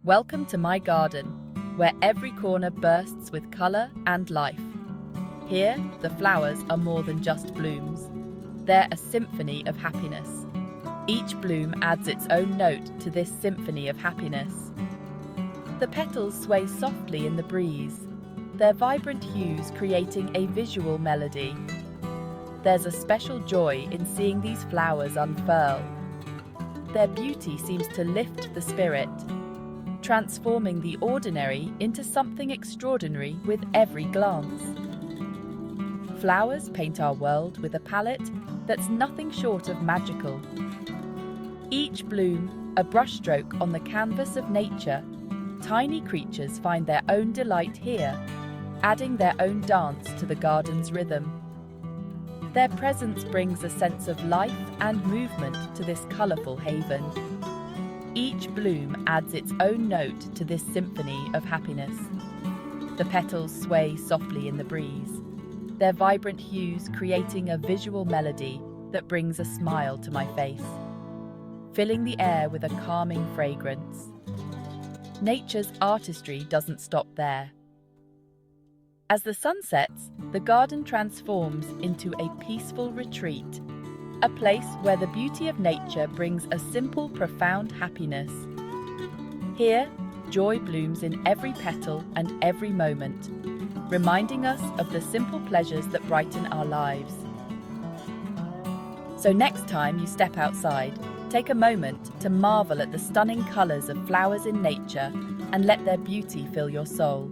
Welcome to my garden, where every corner bursts with colour and life. Here, the flowers are more than just blooms. They're a symphony of happiness. Each bloom adds its own note to this symphony of happiness. The petals sway softly in the breeze, their vibrant hues creating a visual melody. There's a special joy in seeing these flowers unfurl. Their beauty seems to lift the spirit, transforming the ordinary into something extraordinary with every glance. Flowers paint our world with a palette that's nothing short of magical. Each bloom, a brushstroke on the canvas of nature, tiny creatures find their own delight here, adding their own dance to the garden's rhythm. Their presence brings a sense of life and movement to this colourful haven. Each bloom adds its own note to this symphony of happiness. The petals sway softly in the breeze, their vibrant hues creating a visual melody that brings a smile to my face, filling the air with a calming fragrance. Nature's artistry doesn't stop there. As the sun sets, the garden transforms into a peaceful retreat, a place where the beauty of nature brings a simple, profound happiness. Here, joy blooms in every petal and every moment, reminding us of the simple pleasures that brighten our lives. So next time you step outside, take a moment to marvel at the stunning colours of flowers in nature and let their beauty fill your soul.